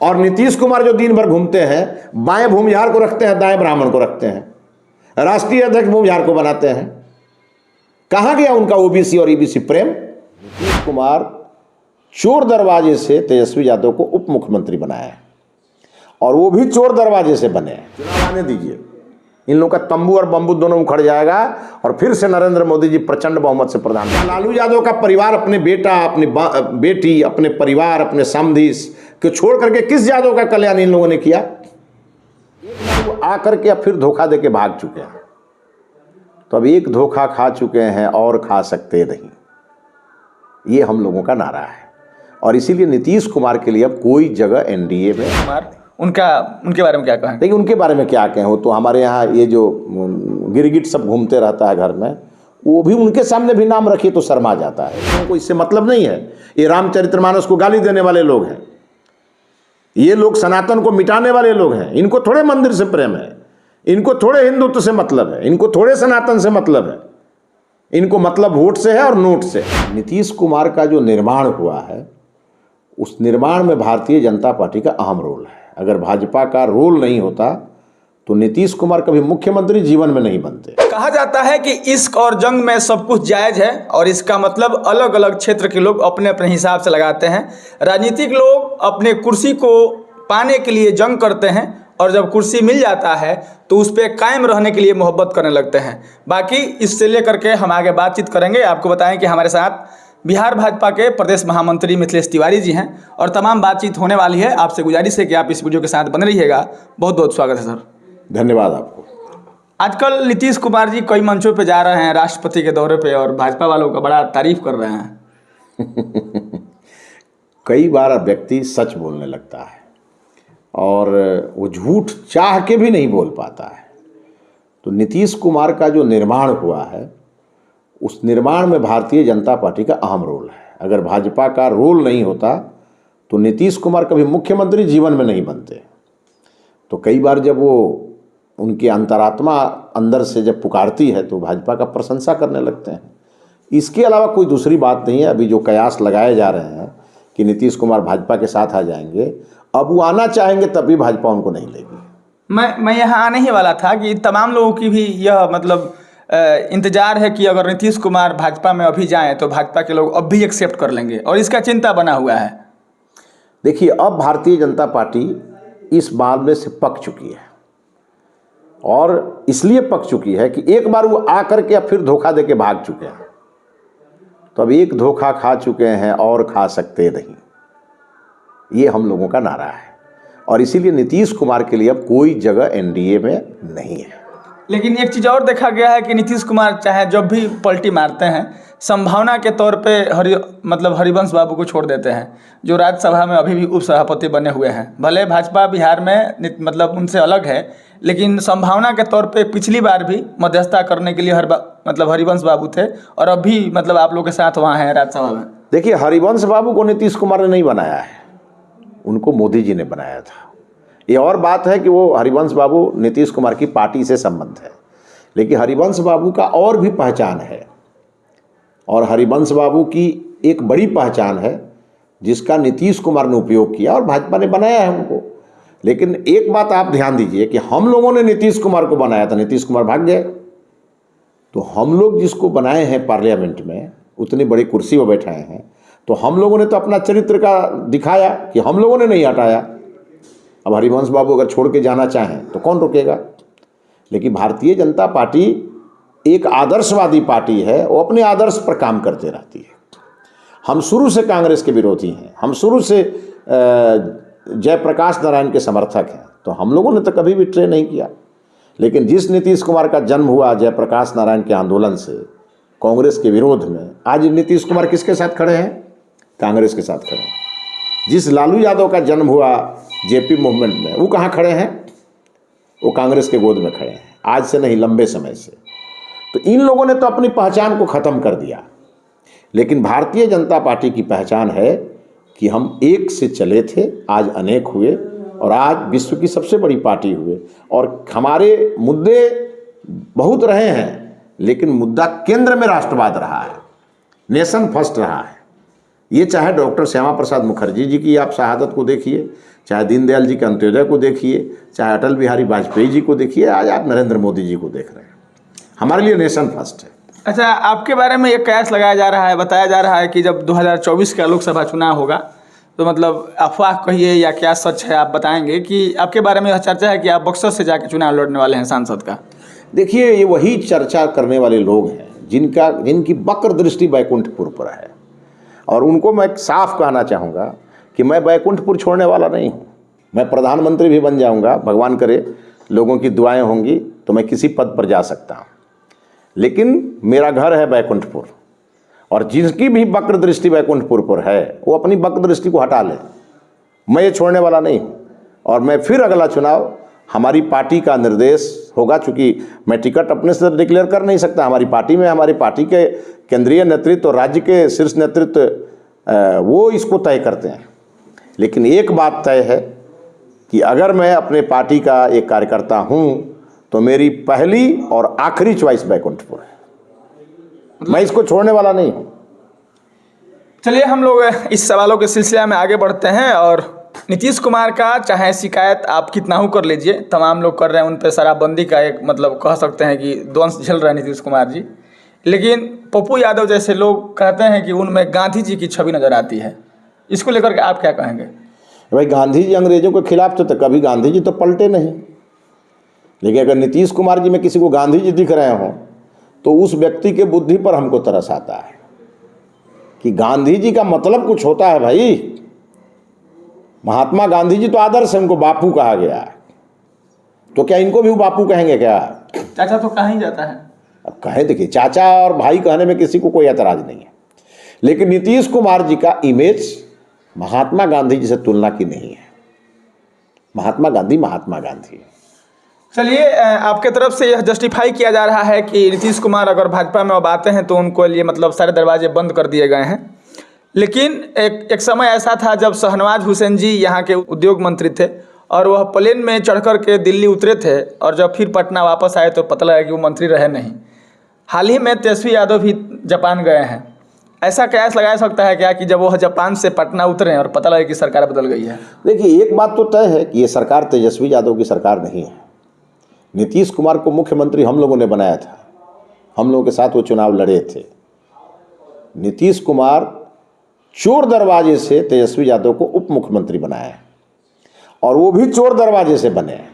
और नीतीश कुमार जो दिन भर घूमते हैं, बाएं भूमिहार को रखते हैं, दाएं ब्राह्मण को रखते हैं, राष्ट्रीय अध्यक्ष भूमिहार को बनाते हैं। कहां गया उनका ओबीसी और ईबीसी प्रेम? नीतीश कुमार चोर दरवाजे से तेजस्वी यादव को उप मुख्यमंत्री बनाया है, और वो भी चोर दरवाजे से बने हैं। चुनाव आने दीजिए, इन लोगों का तंबू और बंबू दोनों उखड़ जाएगा और फिर से नरेंद्र मोदी जी प्रचंड बहुमत से प्रधानमंत्री। लालू यादव का परिवार अपने बेटा, अपनी बेटी, अपने परिवार, अपने समधी को छोड़ करके किस यादव का कल्याण इन लोगों ने किया? आकर के अब फिर धोखा देके भाग चुके हैं। तो अब एक धोखा खा चुके हैं और खा सकते नहीं, ये हम लोगों का नारा है। और इसीलिए नीतीश कुमार के लिए अब कोई जगह एनडीए में। उनके बारे में क्या कहें? देखिए, उनके बारे में क्या कहें, वो तो हमारे यहाँ ये जो गिरगिट सब घूमते रहता है घर में, वो भी उनके सामने भी नाम रखिए तो शर्मा जाता है। उनको इससे मतलब नहीं है। ये रामचरितमानस को गाली देने वाले लोग हैं, ये लोग सनातन को मिटाने वाले लोग हैं। इनको थोड़े मंदिर से प्रेम है, इनको थोड़े हिंदुत्व से मतलब है, इनको थोड़े सनातन से मतलब है, इनको मतलब वोट से है और नोट से। नीतीश कुमार का जो निर्माण हुआ है, उस निर्माण में भारतीय जनता पार्टी का अहम रोल है। अगर भाजपा का रोल नहीं होता तो नीतीश कुमार कभी मुख्यमंत्री जीवन में नहीं बनते। कहा जाता है कि इश्क और जंग में सब कुछ जायज है, और इसका मतलब अलग अलग क्षेत्र के लोग अपने अपने हिसाब से लगाते हैं। राजनीतिक लोग अपने कुर्सी को पाने के लिए जंग करते हैं, और जब कुर्सी मिल जाता है तो उस पर कायम रहने के लिए मोहब्बत करने लगते हैं। बाकी इससे लेकर के हम आगे बातचीत करेंगे। आपको बताएं कि हमारे साथ बिहार भाजपा के प्रदेश महामंत्री मिथिलेश तिवारी जी हैं, और तमाम बातचीत होने वाली है। आपसे गुजारिश है कि आप इस वीडियो के साथ बने रहिएगा। बहुत बहुत स्वागत है सर। धन्यवाद आपको। आजकल नीतीश कुमार जी कई मंचों पे जा रहे हैं राष्ट्रपति के दौरे पे, और भाजपा वालों का बड़ा तारीफ कर रहे हैं। कई बार व्यक्ति सच बोलने लगता है और वो झूठ चाह के भी नहीं बोल पाता है। तो नीतीश कुमार का जो निर्माण हुआ है, उस निर्माण में भारतीय जनता पार्टी का अहम रोल है। अगर भाजपा का रोल नहीं होता तो नीतीश कुमार कभी मुख्यमंत्री जीवन में नहीं बनते। तो कई बार जब वो उनकी अंतरात्मा अंदर से जब पुकारती है तो भाजपा का प्रशंसा करने लगते हैं। इसके अलावा कोई दूसरी बात नहीं है। अभी जो कयास लगाए जा रहे हैं कि नीतीश कुमार भाजपा के साथ आ जाएंगे, अब वो आना चाहेंगे तब भी भाजपा उनको नहीं लेगी। मैं यहाँ आने ही वाला था कि तमाम लोगों की भी यह मतलब इंतजार है कि अगर नीतीश कुमार भाजपा में अभी जाएं तो भाजपा के लोग अब भी एक्सेप्ट कर लेंगे, और इसका चिंता बना हुआ है। देखिए, अब भारतीय जनता पार्टी इस मामले से पक चुकी है, और इसलिए पक चुकी है कि एक बार वो आकर के अब फिर धोखा देके भाग चुके हैं। तो अब एक धोखा खा चुके हैं और खा सकते नहीं, ये हम लोगों का नारा है। और इसीलिए नीतीश कुमार के लिए अब कोई जगह एनडीए में नहीं है। लेकिन एक चीज़ और देखा गया है कि नीतीश कुमार चाहे जब भी पलटी मारते हैं, संभावना के तौर पे हरिवंश बाबू को छोड़ देते हैं, जो राज्यसभा में अभी भी उपसभापति बने हुए हैं। भले भाजपा बिहार में उनसे अलग है, लेकिन संभावना के तौर पे पिछली बार भी मध्यस्थता करने के लिए हरिवंश बाबू थे, और अभी आप लोग के साथ वहाँ हैं राज्यसभा में। देखिए, हरिवंश बाबू को नीतीश कुमार ने नहीं बनाया है, उनको मोदी जी ने बनाया था। ये और बात है कि वो हरिवंश बाबू नीतीश कुमार की पार्टी से संबंध है, लेकिन हरिवंश बाबू का और भी पहचान है, और हरिवंश बाबू की एक बड़ी पहचान है जिसका नीतीश कुमार ने उपयोग किया और भाजपा ने बनाया है उनको। लेकिन एक बात आप ध्यान दीजिए कि हम लोगों ने नीतीश कुमार को बनाया था, नीतीश कुमार भाग गए। तो हम लोग जिसको बनाए हैं पार्लियामेंट में, उतनी बड़ी कुर्सी पर बैठाए हैं, तो हम लोगों ने तो अपना चरित्र का दिखाया कि हम लोगों ने नहीं हटाया। अब हरिवंश बाबू अगर छोड़ के जाना चाहें तो कौन रोकेगा? लेकिन भारतीय जनता पार्टी एक आदर्शवादी पार्टी है, वो अपने आदर्श पर काम करते रहती है। हम शुरू से कांग्रेस के विरोधी हैं, हम शुरू से जयप्रकाश नारायण के समर्थक हैं, तो हम लोगों ने तो कभी भी ट्रे नहीं किया। लेकिन जिस नीतीश कुमार का जन्म हुआ जयप्रकाश नारायण के आंदोलन से, कांग्रेस के विरोध में, आज नीतीश कुमार किसके साथ खड़े हैं? कांग्रेस के साथ खड़े हैं। जिस लालू यादव का जन्म हुआ जेपी मूवमेंट में, वो कहाँ खड़े हैं? वो कांग्रेस के गोद में खड़े हैं, आज से नहीं लंबे समय से। तो इन लोगों ने तो अपनी पहचान को ख़त्म कर दिया। लेकिन भारतीय जनता पार्टी की पहचान है कि हम एक से चले थे, आज अनेक हुए, और आज विश्व की सबसे बड़ी पार्टी हुए। और हमारे मुद्दे बहुत रहे हैं, लेकिन मुद्दा केंद्र में राष्ट्रवाद रहा है, नेशन फर्स्ट रहा है। ये चाहे डॉक्टर श्यामा प्रसाद मुखर्जी जी की आप शहादत को देखिए, चाहे दीनदयाल जी के अंत्योदय को देखिए, चाहे अटल बिहारी वाजपेयी जी को देखिए, आज आप नरेंद्र मोदी जी को देख रहे हैं। हमारे लिए नेशन फर्स्ट है। अच्छा, आपके बारे में एक कयास लगाया जा रहा है, बताया जा रहा है कि जब 2024 का लोकसभा चुनाव होगा तो मतलब अफवाह कहिए या क्या सच है, आप बताएंगे कि आपके बारे में यह चर्चा है कि आप बक्सर से जाके चुनाव लड़ने वाले हैं सांसद का। देखिए, ये वही चर्चा करने वाले लोग हैं जिनकी वक्र दृष्टि बैकुंठपुर पर है, और उनको मैं साफ कहना चाहूँगा कि मैं बैकुंठपुर छोड़ने वाला नहीं हूँ। मैं प्रधानमंत्री भी बन जाऊँगा, भगवान करे, लोगों की दुआएं होंगी तो मैं किसी पद पर जा सकता हूँ, लेकिन मेरा घर है बैकुंठपुर, और जिसकी भी वक्र दृष्टि बैकुंठपुर पर है वो अपनी वक्र दृष्टि को हटा ले। मैं ये छोड़ने वाला नहीं हूँ, और मैं फिर अगला चुनाव हमारी पार्टी का निर्देश होगा, चूँकि मैं टिकट अपने से डिक्लेयर कर नहीं सकता। हमारी पार्टी में हमारी पार्टी के केंद्रीय नेतृत्व और राज्य के शीर्ष नेतृत्व वो इसको तय करते हैं। लेकिन एक बात तय है कि अगर मैं अपने पार्टी का एक कार्यकर्ता हूँ तो मेरी पहली और आखिरी चॉइस बैकुंठपुर है, मैं इसको छोड़ने वाला नहीं हूँ। चलिए, हम लोग इस सवालों के सिलसिले में आगे बढ़ते हैं। और नीतीश कुमार का चाहे शिकायत आप कितना हो कर लीजिए, तमाम लोग कर रहे हैं उन पर शराबबंदी का एक मतलब कह सकते हैं कि द्वंस झेल रहे हैं नीतीश कुमार जी, लेकिन पप्पू यादव जैसे लोग कहते हैं कि उनमें गांधी जी की छवि नज़र आती है। इसको लेकर के आप क्या कहेंगे? भाई, गांधी जी अंग्रेजों के खिलाफ तो कभी गांधी जी तो पलटे नहीं, लेकिन अगर नीतीश कुमार जी में किसी को गांधी जी दिख रहे हों तो उस व्यक्ति के बुद्धि पर हमको तरस आता है कि गांधी जी का मतलब कुछ होता है। भाई, महात्मा गांधी जी तो आदर्श है, उनको बापू कहा गया है, तो क्या इनको भी वो बापू कहेंगे क्या? चाचा तो कहा ही जाता है। अब कहे, देखिए, चाचा और भाई कहने में किसी को कोई एतराज नहीं है, लेकिन नीतीश कुमार जी का इमेज महात्मा गांधी जी से तुलना की नहीं है। महात्मा गांधी है। चलिए, आपके तरफ से यह जस्टिफाई किया जा रहा है कि नीतीश कुमार अगर भाजपा में अब आते हैं तो उनको लिए मतलब सारे दरवाजे बंद कर दिए गए हैं, लेकिन एक समय ऐसा था जब शहनवाज हुसैन जी यहाँ के उद्योग मंत्री थे और वह प्लेन में चढ़कर के दिल्ली उतरे थे, और जब फिर पटना वापस आए तो पता लगा कि वो मंत्री रहे नहीं। हाल ही में तेजस्वी यादव भी जापान गए हैं। ऐसा कयास लगाया सकता है क्या कि जब वह जापान से पटना उतरे और पता लगे कि सरकार बदल गई है? देखिए, एक बात तो तय है कि ये सरकार तेजस्वी यादव की सरकार नहीं है। नीतीश कुमार को मुख्यमंत्री हम लोगों ने बनाया था, हम लोगों के साथ वो चुनाव लड़े थे। नीतीश कुमार चोर दरवाजे से तेजस्वी यादव को उप मुख्यमंत्री बनाया है, और वो भी चोर दरवाजे से बने हैं।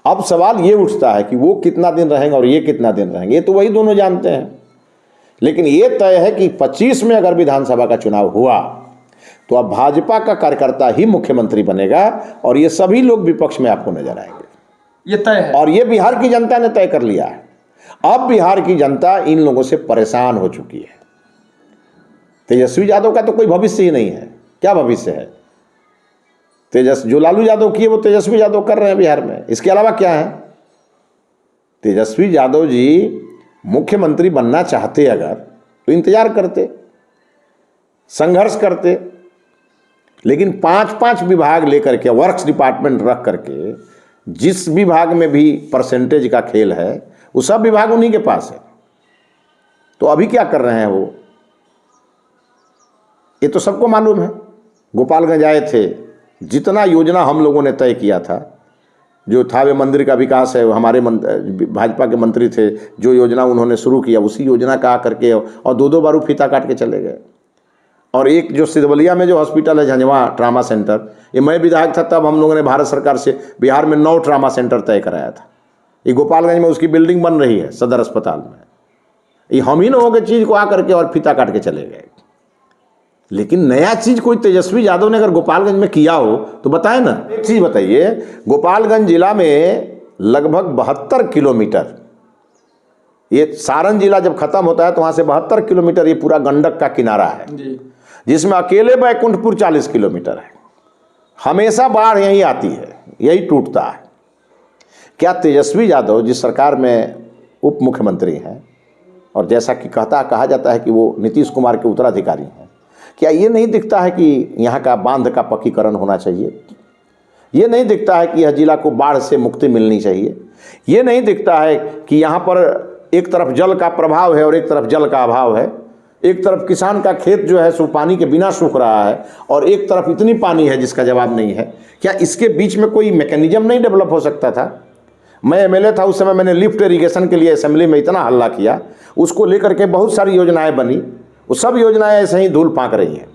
अब सवाल ये उठता है कि वो कितना दिन रहेंगे और ये कितना दिन रहेंगे, ये तो वही दोनों जानते हैं। लेकिन ये तय है कि 25 में अगर विधानसभा का चुनाव हुआ तो अब भाजपा का कार्यकर्ता ही मुख्यमंत्री बनेगा, और ये सभी लोग विपक्ष में आपको नजर आएंगे। ये तय है, और ये बिहार की जनता ने तय कर लिया है। अब बिहार की जनता इन लोगों से परेशान हो चुकी है। तेजस्वी यादव का तो कोई भविष्य ही नहीं है। क्या भविष्य है? जो लालू यादव किए वो तेजस्वी यादव कर रहे हैं बिहार में, इसके अलावा क्या है? तेजस्वी यादव जी मुख्यमंत्री बनना चाहते अगर तो इंतजार करते, संघर्ष करते, लेकिन 5-5 विभाग लेकर के, वर्क्स डिपार्टमेंट रख करके, जिस विभाग में भी परसेंटेज का खेल है वो सब विभाग उन्हीं के पास है। तो अभी क्या कर रहे हैं वो, ये तो सबको मालूम है। गोपालगंज आए थे, जितना योजना हम लोगों ने तय किया था, जो थावे मंदिर का विकास है, हमारे भाजपा के मंत्री थे, जो योजना उन्होंने शुरू किया उसी योजना का आकर के, और 2-2 बार फीता काट के चले गए। और एक जो सिद्धवलिया में जो हॉस्पिटल है झंझवा ट्रामा सेंटर, ये मैं विधायक था तब हम लोगों ने भारत सरकार से बिहार में 9 ट्रामा सेंटर तय कराया था। ये गोपालगंज में उसकी बिल्डिंग बन रही है सदर अस्पताल में। ये हम ही लोगों के चीज़ को आकर के और फीता काट के चले गए। लेकिन नया चीज़ कोई तेजस्वी यादव ने अगर गोपालगंज में किया हो तो बताएं ना। एक चीज़ बताइए, गोपालगंज जिला में लगभग 72 किलोमीटर, ये सारण जिला जब खत्म होता है तो वहाँ से 72 किलोमीटर ये पूरा गंडक का किनारा है, जिसमें अकेले बैकुंठपुर 40 किलोमीटर है। हमेशा बाढ़ यहीं आती है, यही टूटता है। क्या तेजस्वी यादव जिस सरकार में उप मुख्यमंत्री हैं, और जैसा कि कहा जाता है कि वो नीतीश कुमार के उत्तराधिकारी हैं, क्या ये नहीं दिखता है कि यहाँ का बांध का पक्कीकरण होना चाहिए? ये नहीं दिखता है कि यह जिला को बाढ़ से मुक्ति मिलनी चाहिए? ये नहीं दिखता है कि यहाँ पर एक तरफ जल का प्रभाव है और एक तरफ जल का अभाव है? एक तरफ किसान का खेत जो है सो पानी के बिना सूख रहा है और एक तरफ इतनी पानी है जिसका जवाब नहीं है। क्या इसके बीच में कोई मैकेनिज्म नहीं डेवलप हो सकता था? मैं एमएलए था उस समय, मैंने लिफ्ट इरिगेशन के लिए असेंबली में इतना हल्ला किया, उसको लेकर के बहुत सारी योजनाएं बनी, वो सब योजनाएं ऐसे ही धूल फाँक रही हैं।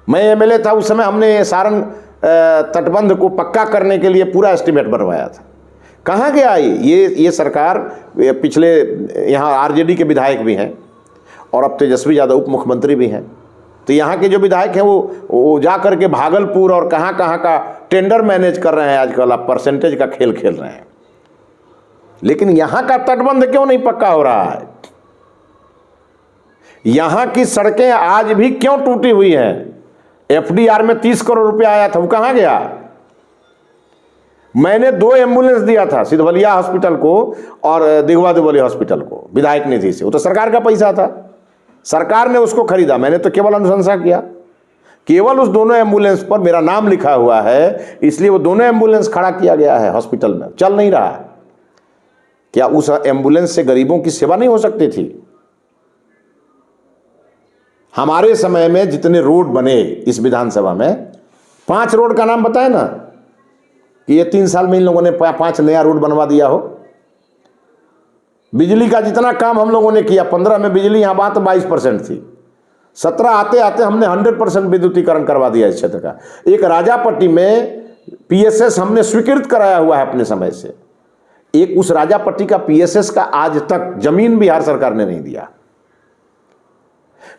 मैं एमएलए था उस समय, हमने सारण तटबंध को पक्का करने के लिए पूरा एस्टीमेट बनवाया था। कहाँ गया ये सरकार? पिछले यहाँ आरजेडी के विधायक भी हैं और अब तेजस्वी यादव उप मुख्यमंत्री भी हैं, तो यहाँ के जो विधायक हैं वो जा कर के भागलपुर और कहाँ कहाँ का टेंडर मैनेज कर रहे हैं आजकल, आप परसेंटेज का खेल खेल रहे हैं। लेकिन यहाँ का तटबंध क्यों नहीं पक्का हो रहा है? यहाँ की सड़कें आज भी क्यों टूटी हुई हैं? एफडीआर में 30 करोड़ रुपया आया था, वो कहाँ गया? मैंने 2 एम्बुलेंस दिया था, सिद्धवलिया हॉस्पिटल को और दिघवा दुबली हॉस्पिटल को, विधायक निधि से। वो तो सरकार का पैसा था, सरकार ने उसको खरीदा, मैंने तो केवल अनुशंसा किया। केवल उस दोनों एम्बुलेंस पर मेरा नाम लिखा हुआ है, इसलिए वो दोनों एम्बुलेंस खड़ा किया गया है हॉस्पिटल में, चल नहीं रहा। क्या उस एम्बुलेंस से गरीबों की सेवा नहीं हो सकती थी? हमारे समय में जितने रोड बने इस विधानसभा में, 5 रोड का नाम बताए ना कि ये 3 साल में इन लोगों ने 5 नया रोड बनवा दिया हो। बिजली का जितना काम हम लोगों ने किया, 15 में बिजली यहाँ बात 22% थी, 17 आते आते हमने 100% विद्युतीकरण करवा दिया इस क्षेत्र का। एक राजापट्टी में पीएसएस हमने स्वीकृत कराया हुआ है अपने समय से। एक उस राजापट्टी का पीएसएस का आज तक जमीन बिहार सरकार ने नहीं दिया।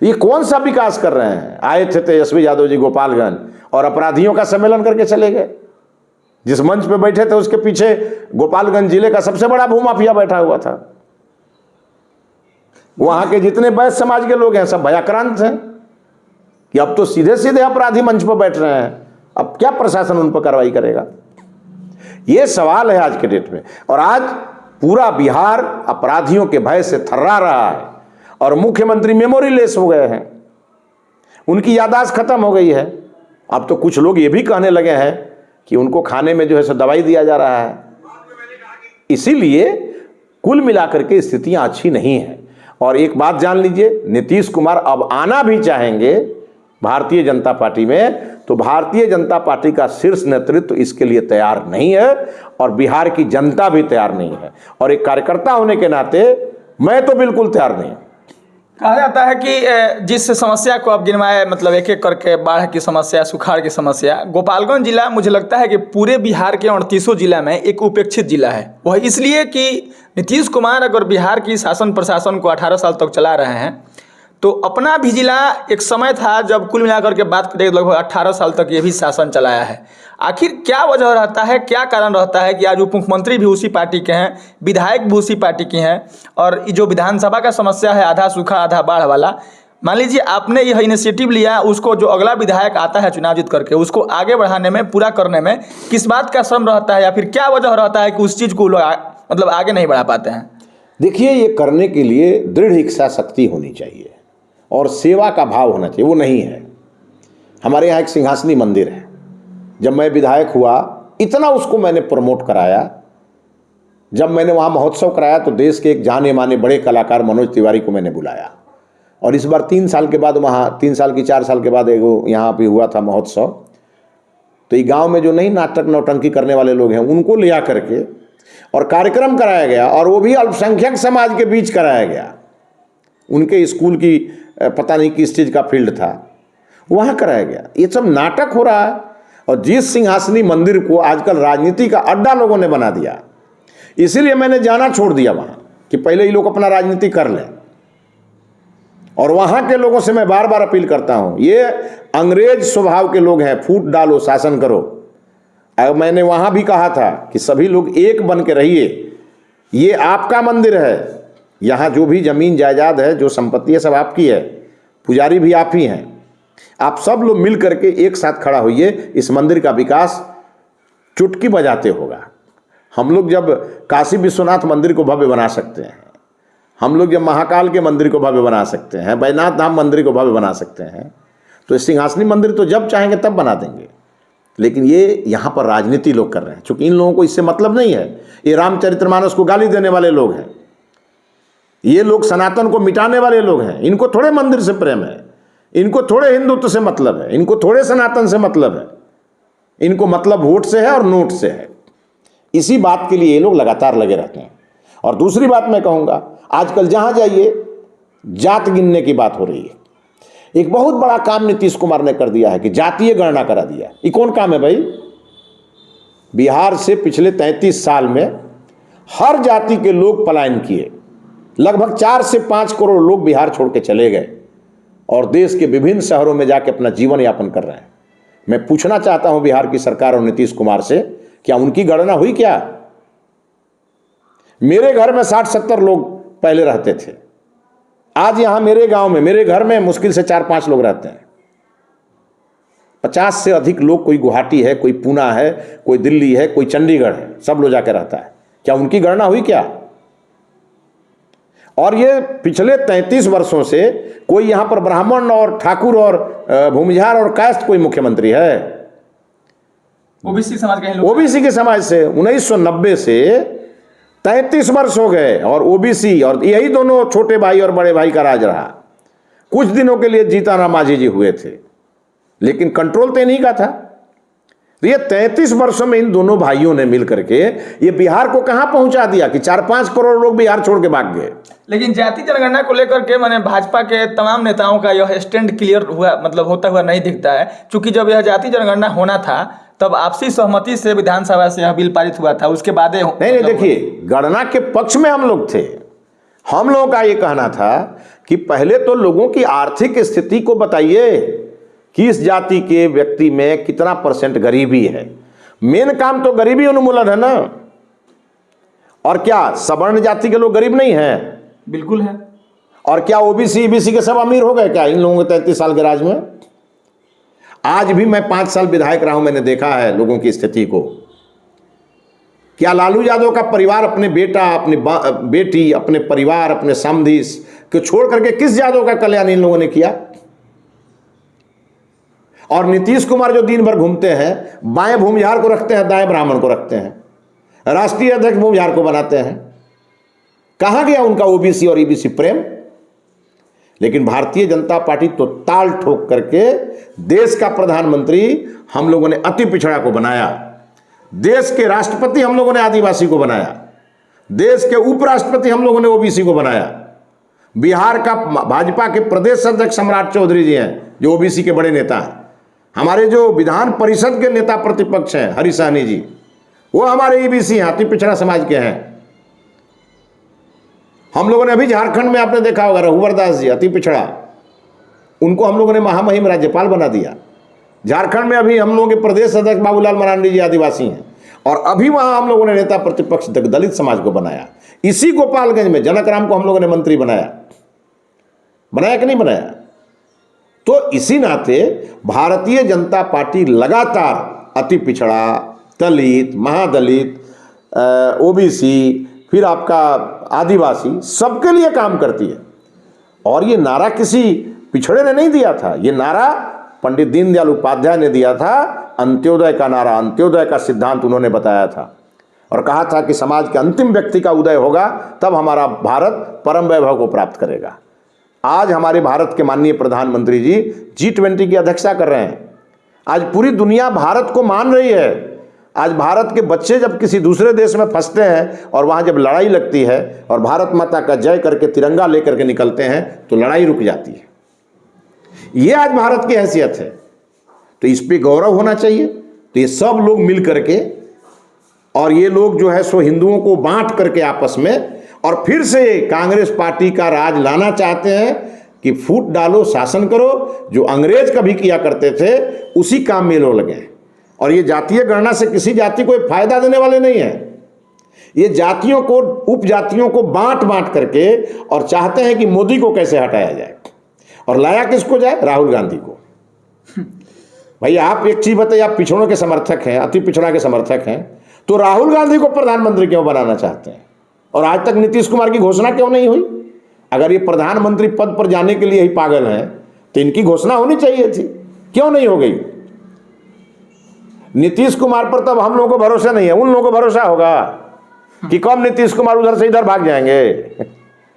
ये कौन सा विकास कर रहे हैं? आए थे तेजस्वी यादव जी गोपालगंज और अपराधियों का सम्मेलन करके चले गए। जिस मंच पे बैठे थे उसके पीछे गोपालगंज जिले का सबसे बड़ा भूमाफिया बैठा हुआ था। वहां के जितने वैश्य समाज के लोग हैं सब भयाक्रांत हैं कि अब तो सीधे सीधे अपराधी मंच पर बैठ रहे हैं, अब क्या प्रशासन उन पर कार्रवाई करेगा? ये सवाल है आज के डेट में। और आज पूरा बिहार अपराधियों के भय से थर्रा रहा है और मुख्यमंत्री मेमोरीलेस हो गए हैं, उनकी याददाश्त खत्म हो गई है। अब तो कुछ लोग ये भी कहने लगे हैं कि उनको खाने में जो है सो दवाई दिया जा रहा है। इसीलिए कुल मिलाकर के स्थितियां अच्छी नहीं हैं। और एक बात जान लीजिए, नीतीश कुमार अब आना भी चाहेंगे भारतीय जनता पार्टी में, तो भारतीय जनता पार्टी का शीर्ष नेतृत्व इसके लिए तैयार नहीं है और बिहार की जनता भी तैयार नहीं है। और एक कार्यकर्ता होने के नाते मैं तो बिल्कुल तैयार नहीं। कहा जाता है कि जिस समस्या को आप गिनवाए, मतलब एक एक करके, बाढ़ की समस्या, सुखाड़ की समस्या, गोपालगंज जिला मुझे लगता है कि पूरे बिहार के 38 जिला में एक उपेक्षित जिला है। वह इसलिए कि नीतीश कुमार अगर बिहार की शासन प्रशासन को 18 साल तक चला रहे हैं, तो अपना भी जिला एक समय था जब कुल मिलाकर के बात करें लगभग 18 साल तक ये भी शासन चलाया है। आखिर क्या वजह रहता है, क्या कारण रहता है कि आज उप मुख्यमंत्री भी उसी पार्टी के हैं, विधायक भी उसी पार्टी के हैं, और जो विधानसभा का समस्या है आधा सूखा आधा बाढ़ वाला, मान लीजिए आपने यह इनिशिएटिव लिया, उसको जो अगला विधायक आता है चुनाव जीत करके उसको आगे बढ़ाने में, पूरा करने में किस बात का श्रम रहता है, या फिर क्या वजह रहता है कि उस चीज़ को मतलब आगे नहीं बढ़ा पाते हैं? देखिए, ये करने के लिए दृढ़ इच्छा शक्ति होनी चाहिए और सेवा का भाव होना चाहिए, वो नहीं है। हमारे यहाँ एक सिंहासनी मंदिर है, जब मैं विधायक हुआ इतना उसको मैंने प्रमोट कराया। जब मैंने वहाँ महोत्सव कराया तो देश के एक जाने माने बड़े कलाकार मनोज तिवारी को मैंने बुलाया, और इस बार 3 साल के बाद वहाँ 3 साल की 4 साल के बाद एगो यहाँ भी हुआ था महोत्सव। तो ये गांव में जो नहीं नाटक नौटंकी करने वाले लोग हैं उनको ले आकर के और कार्यक्रम कराया गया, और वो भी अल्पसंख्यक समाज के बीच कराया गया। उनके स्कूल की पता नहीं किस चीज़ का फील्ड था, वहाँ कराया गया। ये सब नाटक हो रहा है। और जिस सिंहासनी मंदिर को आजकल राजनीति का अड्डा लोगों ने बना दिया, इसीलिए मैंने जाना छोड़ दिया वहाँ कि पहले ये लोग अपना राजनीति कर लें। और वहाँ के लोगों से मैं बार बार अपील करता हूँ, ये अंग्रेज स्वभाव के लोग हैं, फूट डालो शासन करो। मैंने वहाँ भी कहा था कि सभी लोग एक बन के रहिए, ये आपका मंदिर है, यहाँ जो भी ज़मीन जायदाद है, जो संपत्ति है, सब आपकी है, पुजारी भी आप ही हैं। आप सब लोग मिल करके एक साथ खड़ा होइए, इस मंदिर का विकास चुटकी बजाते होगा। हम लोग जब काशी विश्वनाथ मंदिर को भव्य बना सकते हैं, हम लोग जब महाकाल के मंदिर को भव्य बना सकते हैं, बैजनाथ धाम मंदिर को भव्य बना सकते हैं, तो सिंहासनी मंदिर तो जब चाहेंगे तब बना देंगे। लेकिन ये यहाँ पर राजनीति लोग कर रहे हैं, चूँकि इन लोगों को इससे मतलब नहीं है। ये रामचरितमानस को गाली देने वाले लोग हैं, ये लोग सनातन को मिटाने वाले लोग हैं। इनको थोड़े मंदिर से प्रेम है, इनको थोड़े हिंदुत्व से मतलब है, इनको थोड़े सनातन से मतलब है, इनको मतलब वोट से है और नोट से है। इसी बात के लिए ये लोग लगातार लगे रहते हैं। और दूसरी बात मैं कहूँगा, आजकल जहाँ जाइए जात गिनने की बात हो रही है। एक बहुत बड़ा काम नीतीश कुमार ने कर दिया है कि जातीय गणना करा दिया। ये कौन काम है भाई? बिहार से पिछले 33 साल में हर जाति के लोग पलायन किए। लगभग 4 से 5 करोड़ लोग बिहार छोड़ के चले गए और देश के विभिन्न शहरों में जाके अपना जीवन यापन कर रहे हैं। मैं पूछना चाहता हूं बिहार की सरकार और नीतीश कुमार से, क्या उनकी गणना हुई क्या? मेरे घर में 60-70 लोग पहले रहते थे। आज यहां मेरे गांव में, मेरे घर में मुश्किल से 4-5 लोग रहते हैं। 50 से अधिक लोग, कोई गुवाहाटी है, कोई पूना है, कोई दिल्ली है, कोई चंडीगढ़ है, सब लोग जाकर रहता है। क्या उनकी गणना हुई क्या? और ये पिछले 33 वर्षों से कोई यहां पर ब्राह्मण और ठाकुर और भूमिहार और कास्ट कोई मुख्यमंत्री है? ओबीसी समाज के लोग, ओबीसी के समाज से 1990 से 33 वर्ष हो गए और ओबीसी, और यही दोनों छोटे भाई और बड़े भाई का राज रहा। कुछ दिनों के लिए जीतनराम मांझी जी हुए थे, लेकिन कंट्रोल तो इन्हीं का था। तो ये 33 वर्षों में इन दोनों भाइयों ने मिलकर के ये बिहार को कहां पहुंचा दिया कि 4-5 करोड़ लोग बिहार छोड़ के भाग गए। लेकिन जाति जनगणना को लेकर के मैंने भाजपा के तमाम नेताओं का यह स्टैंड क्लियर हुआ, मतलब होता हुआ नहीं दिखता है। क्योंकि जब यह जाति जनगणना होना था तब आपसी सहमति से विधानसभा से यह बिल पारित हुआ था, उसके बाद नहीं, देखिए, गणना के पक्ष में हम लोग थे। हम लोगों का ये कहना था कि पहले तो लोगों की आर्थिक स्थिति को बताइए कि इस जाति के व्यक्ति में कितना % गरीबी है। मेन काम तो गरीबी उन्मूलन है ना। और क्या सवर्ण जाति के लोग गरीब नहीं हैं? बिल्कुल है। और क्या ओबीसी ईबीसी के सब अमीर हो गए क्या इन लोगों के 33 साल के राज में? आज भी मैं 5 साल विधायक रहा हूं, मैंने देखा है लोगों की स्थिति को। क्या लालू यादव का परिवार अपने बेटा, अपनी बेटी, अपने परिवार, अपने समधी को छोड़ करके किस यादव का कल्याण इन लोगों ने किया? और नीतीश कुमार जो दिन भर घूमते हैं, बाएं भूमिहार को रखते हैं, दाएं ब्राह्मण को रखते हैं, राष्ट्रीय अध्यक्ष भूमिहार को बनाते हैं। कहां गया उनका ओबीसी और ईबीसी प्रेम? लेकिन भारतीय जनता पार्टी तो ताल ठोक करके देश का प्रधानमंत्री हम लोगों ने अति पिछड़ा को बनाया, देश के राष्ट्रपति हम लोगों ने आदिवासी को बनाया, देश के उपराष्ट्रपति हम लोगों ने ओबीसी को बनाया। बिहार का भाजपा के प्रदेश अध्यक्ष सम्राट चौधरी जी हैं जो ओबीसी के बड़े नेता हैं। हमारे जो विधान परिषद के नेता प्रतिपक्ष हैं हरीश सहनी जी, वो हमारे ईबीसी हैं, अति पिछड़ा समाज के हैं। हम लोगों ने अभी झारखंड में आपने देखा होगा रघुवर दास जी अति पिछड़ा, उनको हम लोगों ने महामहिम राज्यपाल बना दिया। झारखंड में अभी हम लोगों के प्रदेश अध्यक्ष बाबूलाल मरांडी जी आदिवासी हैं, और अभी वहां हम लोगों ने नेता प्रतिपक्ष दलित समाज को बनाया। इसी गोपालगंज में जनक राम को हम लोगों ने मंत्री बनाया कि नहीं बनाया? तो इसी नाते भारतीय जनता पार्टी लगातार अति पिछड़ा, दलित, महादलित, ओबीसी, फिर आपका आदिवासी, सबके लिए काम करती है। और ये नारा किसी पिछड़े ने नहीं दिया था, ये नारा पंडित दीनदयाल उपाध्याय ने दिया था। अंत्योदय का नारा, अंत्योदय का सिद्धांत उन्होंने बताया था और कहा था कि समाज के अंतिम व्यक्ति का उदय होगा तब हमारा भारत परम वैभव को प्राप्त करेगा। आज हमारे भारत के माननीय प्रधानमंत्री जी G20 की अध्यक्षता कर रहे हैं। आज पूरी दुनिया भारत को मान रही है। आज भारत के बच्चे जब किसी दूसरे देश में फंसते हैं और वहाँ जब लड़ाई लगती है और भारत माता का जय करके तिरंगा लेकर के निकलते हैं तो लड़ाई रुक जाती है। ये आज भारत की हैसियत है, तो इस पे गौरव होना चाहिए। तो ये सब लोग मिल करके, और ये लोग जो है सो हिंदुओं को बांट करके आपस में, और फिर से कांग्रेस पार्टी का राज लाना चाहते हैं कि फूट डालो, शासन करो, जो अंग्रेज कभी किया करते थे उसी काम में लोग लगे। और ये जातीय गणना से किसी जाति को फायदा देने वाले नहीं है। ये जातियों को, उपजातियों को बांट बांट करके, और चाहते हैं कि मोदी को कैसे हटाया जाए। और लाया किसको जाए? राहुल गांधी को। भाई आप एक चीज बताइए, आप पिछड़ों के समर्थक हैं, अति पिछड़ा के समर्थक हैं, तो राहुल गांधी को प्रधानमंत्री क्यों बनाना चाहते हैं? और आज तक नीतीश कुमार की घोषणा क्यों नहीं हुई? अगर ये प्रधानमंत्री पद पर जाने के लिए ही पागल हैं तो इनकी घोषणा होनी चाहिए थी, क्यों नहीं हो गई? नीतीश कुमार पर तब हम लोगों को भरोसा नहीं है, उन लोगों को भरोसा होगा कि कब नीतीश कुमार उधर से इधर भाग जाएंगे।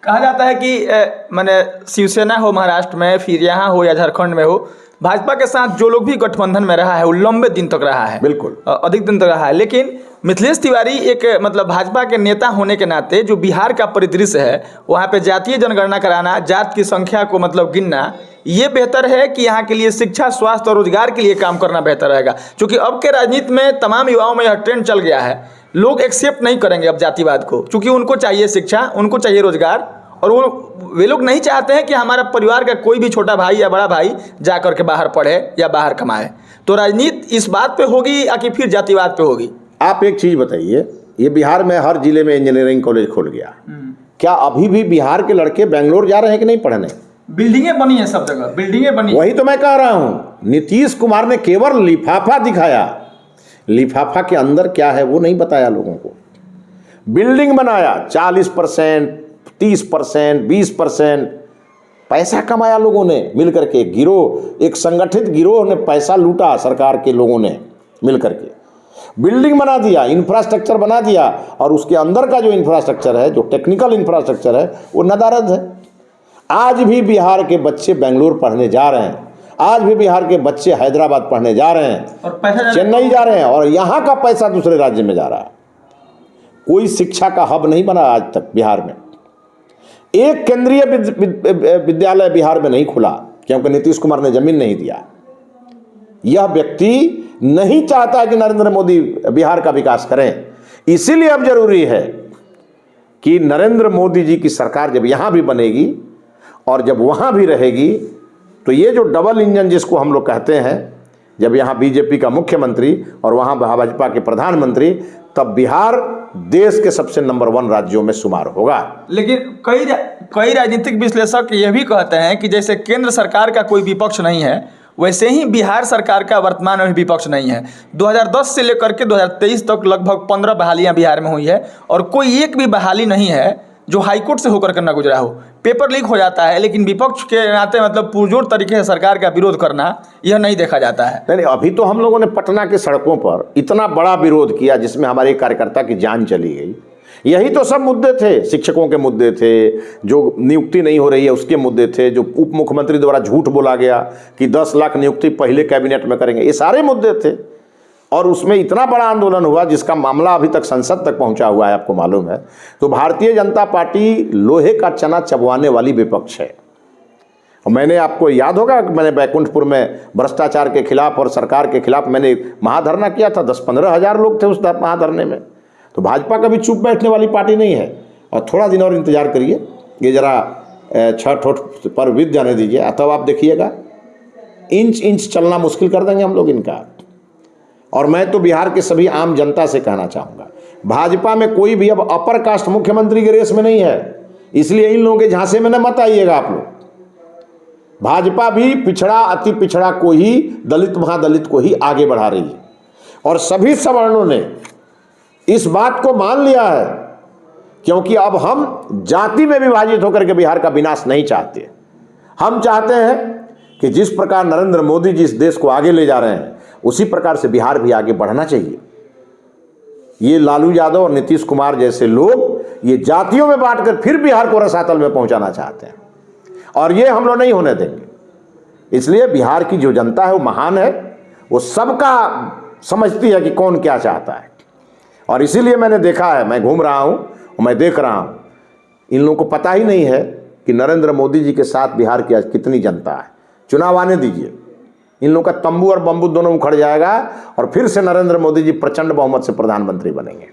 कहा जाता है कि माने शिवसेना हो महाराष्ट्र में, फिर यहाँ हो या झारखंड में हो, भाजपा के साथ जो लोग भी गठबंधन में रहा है वो लंबे दिन तक रहा है, बिल्कुल अधिक दिन तक रहा है। लेकिन मिथिलेश तिवारी एक मतलब भाजपा के नेता होने के नाते जो बिहार का परिदृश्य है, वहाँ पे जातीय जनगणना कराना, जात की संख्या को मतलब गिनना, ये बेहतर है कि यहाँ के लिए शिक्षा, स्वास्थ्य और रोजगार के लिए काम करना बेहतर रहेगा। क्योंकि अब के राजनीति में तमाम युवाओं में यह ट्रेंड चल गया है, लोग एक्सेप्ट नहीं करेंगे अब जातिवाद को, क्योंकि उनको चाहिए शिक्षा, उनको चाहिए रोजगार, और वे लोग नहीं चाहते हैं कि हमारा परिवार का कोई भी छोटा भाई या बड़ा भाई जा कर के बाहर पढ़े या बाहर कमाए। तो राजनीति इस बात पे होगी या कि फिर जातिवाद पे होगी? आप एक चीज़ बताइए, ये बिहार में हर जिले में इंजीनियरिंग कॉलेज खुल गया, क्या अभी भी बिहार के लड़के बेंगलोर जा रहे हैं कि नहीं पढ़ने? बिल्डिंगें बनी है, सब जगह बिल्डिंगें बनी। वही तो मैं कह रहा हूँ, नीतीश कुमार ने केवल लिफाफा दिखाया, लिफाफा के अंदर क्या है वो नहीं बताया लोगों को। बिल्डिंग बनाया, 40%, 30%, 20% पैसा कमाया लोगों ने मिल करके, गिरोह, एक संगठित गिरोह ने पैसा लूटा सरकार के लोगों ने मिल करके, बिल्डिंग बना दिया, इंफ्रास्ट्रक्चर बना दिया, और उसके अंदर का जो इंफ्रास्ट्रक्चर है, जो टेक्निकल इंफ्रास्ट्रक्चर है, वो नदारद है। आज भी बिहार के बच्चे बेंगलोर पढ़ने जा रहे हैं, आज भी बिहार के बच्चे हैदराबाद पढ़ने जा रहे हैं, और पैसा चेन्नई जा रहे हैं, और यहाँ का पैसा दूसरे राज्य में जा रहा है। कोई शिक्षा का हब नहीं बना आज तक बिहार में। एक केंद्रीय विद्यालय बिहार में नहीं खुला क्योंकि नीतीश कुमार ने जमीन नहीं दिया। यह व्यक्ति नहीं चाहता कि नरेंद्र मोदी बिहार का विकास करें। इसीलिए अब जरूरी है कि नरेंद्र मोदी जी की सरकार जब यहाँ भी बनेगी और जब वहाँ भी रहेगी, तो ये जो डबल इंजन जिसको हम लोग कहते हैं, जब यहाँ बीजेपी का मुख्यमंत्री और वहाँ भाजपा के प्रधानमंत्री, तब बिहार देश के सबसे नंबर 1 राज्यों में शुमार होगा। लेकिन कई राजनीतिक विश्लेषक ये भी कहते हैं कि जैसे केंद्र सरकार का कोई विपक्ष नहीं है, वैसे ही बिहार सरकार का वर्तमान में विपक्ष नहीं है। 2010 से लेकर के 2023 तक लगभग 15 बहालियां बिहार में हुई है, और कोई एक भी बहाली नहीं है जो हाईकोर्ट से होकर के ना गुजरा हो। पेपर लीक हो जाता है, लेकिन विपक्ष के नाते मतलब पुरजोर तरीके से सरकार का विरोध करना यह नहीं देखा जाता है। नहीं, अभी तो हम लोगों ने पटना के सड़कों पर इतना बड़ा विरोध किया जिसमें हमारे कार्यकर्ता की जान चली गई। यही तो सब मुद्दे थे, शिक्षकों के मुद्दे थे, जो नियुक्ति नहीं हो रही है उसके मुद्दे थे, जो उप मुख्यमंत्री द्वारा झूठ बोला गया कि 10 लाख नियुक्ति पहले कैबिनेट में करेंगे, ये सारे मुद्दे थे। और उसमें इतना बड़ा आंदोलन हुआ जिसका मामला अभी तक संसद तक पहुंचा हुआ है, आपको मालूम है। तो भारतीय जनता पार्टी लोहे का चना चबवाने वाली विपक्ष है। और मैंने, आपको याद होगा, मैंने बैकुंठपुर में भ्रष्टाचार के खिलाफ और सरकार के खिलाफ मैंने महाधरना किया था। 10-15 हज़ार लोग थे उस महाधरने में। तो भाजपा कभी चुप बैठने वाली पार्टी नहीं है। और थोड़ा दिन और इंतजार करिए, ये जरा छठ पर बीत जाने दीजिए, तब आप देखिएगा इंच इंच चलना मुश्किल कर देंगे हम लोग इनका। और मैं तो बिहार के सभी आम जनता से कहना चाहूँगा, भाजपा में कोई भी अब अपर कास्ट मुख्यमंत्री के रेस में नहीं है, इसलिए इन लोगों के झांसे में न मत आइएगा आप लोग। भाजपा भी पिछड़ा, अति पिछड़ा को ही, दलित महादलित को ही आगे बढ़ा रही है। और सभी सवर्णों ने इस बात को मान लिया है, क्योंकि अब हम जाति में विभाजित होकर के बिहार का विनाश नहीं चाहते। हम चाहते हैं कि जिस प्रकार नरेंद्र मोदी जी इस देश को आगे ले जा रहे हैं, उसी प्रकार से बिहार भी आगे बढ़ना चाहिए। ये लालू यादव और नीतीश कुमार जैसे लोग ये जातियों में बांटकर फिर बिहार को रसातल में पहुंचाना चाहते हैं, और ये हम लोग नहीं होने देंगे। इसलिए बिहार की जो जनता है वो महान है, वो सबका समझती है कि कौन क्या चाहता है। और इसीलिए मैंने देखा है, मैं घूम रहा हूँ, मैं देख रहा हूँ, इन लोगों को पता ही नहीं है कि नरेंद्र मोदी जी के साथ बिहार की आज कितनी जनता है। चुनाव आने दीजिए, इन लोगों का तंबू और बम्बू दोनों उखड़ जाएगा, और फिर से नरेंद्र मोदी जी प्रचंड बहुमत से प्रधानमंत्री बनेंगे।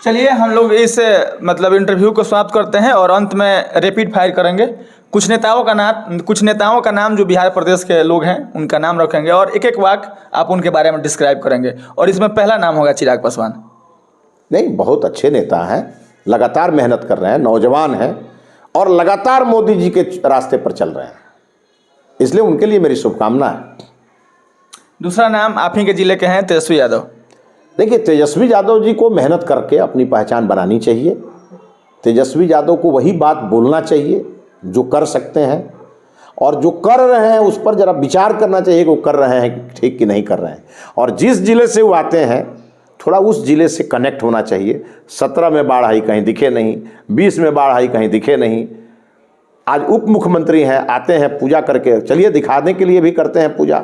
चलिए, हम लोग इस मतलब इंटरव्यू को समाप्त करते हैं और अंत में रैपिड फायर करेंगे। कुछ नेताओं का नाम जो बिहार प्रदेश के लोग हैं उनका नाम रखेंगे, और एक एक वाक्य आप उनके बारे में डिस्क्राइब करेंगे। और इसमें पहला नाम होगा चिराग पासवान। नहीं, बहुत अच्छे नेता हैं, लगातार मेहनत कर रहे हैं, नौजवान हैं, और लगातार मोदी जी के रास्ते पर चल रहे हैं, इसलिए उनके लिए मेरी शुभकामना है। दूसरा नाम आप ही के जिले के हैं, तेजस्वी यादव। देखिए, तेजस्वी यादव जी को मेहनत करके अपनी पहचान बनानी चाहिए। तेजस्वी यादव को वही बात बोलना चाहिए जो कर सकते हैं, और जो कर रहे हैं उस पर जरा विचार करना चाहिए कि वो कर रहे हैं ठीक कि नहीं कर रहे हैं। और जिस जिले से वो आते हैं थोड़ा उस जिले से कनेक्ट होना चाहिए। 17 में बाढ़ आई कहीं दिखे नहीं, 20 में बाढ़ आई कहीं दिखे नहीं, आज उप मुख्यमंत्री हैं, आते हैं पूजा करके, चलिए दिखाने के लिए भी करते हैं पूजा,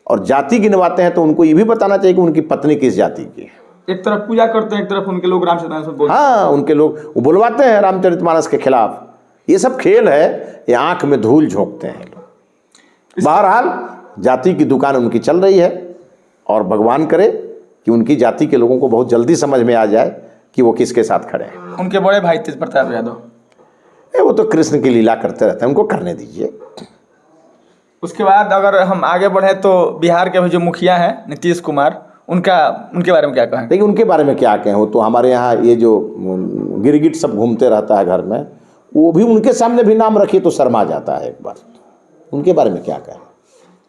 और जाति गिनवाते हैं तो उनको ये भी बताना चाहिए कि उनकी पत्नी किस जाति की है। एक तरफ पूजा करते हैं, एक तरफ उनके लोग रामचरितमानस में बोलते हैं। हाँ, उनके लोग वो बुलवाते हैं रामचरितमानस के खिलाफ। ये सब खेल है, ये आंख में धूल झोंकते हैं लोग। बहरहाल जाति की दुकान उनकी चल रही है, और भगवान करे कि उनकी जाति के लोगों को बहुत जल्दी समझ में आ जाए कि वो किसके साथ खड़े हैं। उनके बड़े भाई तेज प्रताप यादव, वो तो कृष्ण की लीला करते रहते हैं, उनको करने दीजिए। उसके बाद अगर हम आगे बढ़े तो बिहार के अभी जो मुखिया हैं नीतीश कुमार, उनके बारे में क्या कहें? देखिए उनके बारे में क्या कहें, वो तो हमारे यहाँ ये जो गिरगिट सब घूमते रहता है घर में, वो भी उनके सामने भी नाम रखिए तो शर्मा जाता है एक बार। उनके बारे में क्या कहें।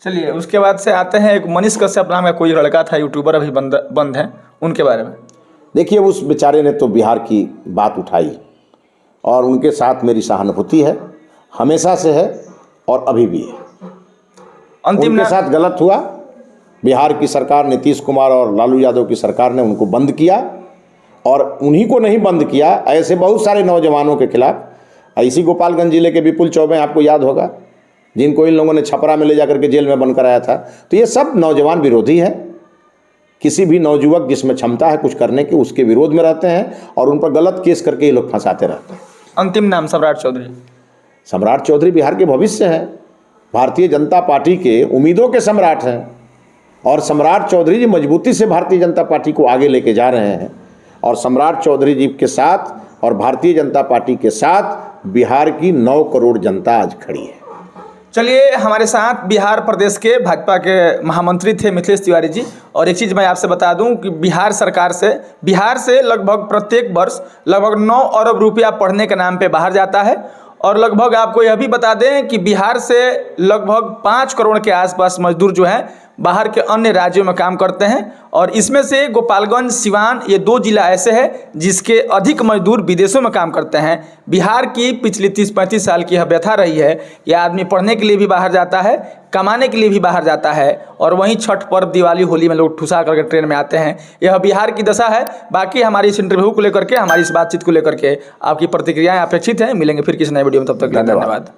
चलिए उसके बाद से आते हैं, एक मनीष कश्यप नाम का कोई लड़का था, यूट्यूबर, अभी बंद है, उनके बारे में। देखिए उस बेचारे ने तो बिहार की बात उठाई, और उनके साथ मेरी सहानुभूति है, हमेशा से है और अभी भी है। अंतिम उनके साथ गलत हुआ, बिहार की सरकार नीतीश कुमार और लालू यादव की सरकार ने उनको बंद किया, और उन्हीं को नहीं बंद किया, ऐसे बहुत सारे नौजवानों के खिलाफ। इसी गोपालगंज जिले के विपुल चौबे आपको याद होगा, जिनको इन लोगों ने छपरा में ले जाकर के जेल में बंद कराया था। तो ये सब नौजवान विरोधी है। किसी भी नौजुवक जिसमें क्षमता है कुछ करने की, उसके विरोध में रहते हैं, और उन पर गलत केस करके ये लोग फंसाते रहते हैं। अंतिम नाम सम्राट चौधरी। सम्राट चौधरी बिहार के भविष्य हैं, भारतीय जनता पार्टी के उम्मीदों के सम्राट हैं, और सम्राट चौधरी जी मजबूती से भारतीय जनता पार्टी को आगे लेके जा रहे हैं। और सम्राट चौधरी जी के साथ और भारतीय जनता पार्टी के साथ बिहार की 9 करोड़ जनता आज खड़ी है। चलिए, हमारे साथ बिहार प्रदेश के भाजपा के महामंत्री थे मिथिलेश तिवारी जी। और एक चीज़ मैं आपसे बता दूं कि बिहार से लगभग प्रत्येक वर्ष लगभग 9 अरब रुपया पढ़ने के नाम पे बाहर जाता है। और लगभग आपको यह भी बता दें कि बिहार से लगभग 5 करोड़ के आसपास मजदूर जो हैं बाहर के अन्य राज्यों में काम करते हैं। और इसमें से गोपालगंज, सिवान, ये 2 जिला ऐसे हैं जिसके अधिक मजदूर विदेशों में काम करते हैं। बिहार की पिछली 30-35 साल की यह व्यथा रही है कि आदमी पढ़ने के लिए भी बाहर जाता है, कमाने के लिए भी बाहर जाता है, और वहीं छठ पर्व, दिवाली, होली में लोग ठुसा करके ट्रेन में आते हैं। यह बिहार की दशा है। बाकी हमारी इस इंटरव्यू को लेकर के, हमारी इस बातचीत को लेकर के आपकी प्रतिक्रियाएं अपेक्षित हैं। मिलेंगे फिर किसी नए वीडियो में, तब तक धन्यवाद।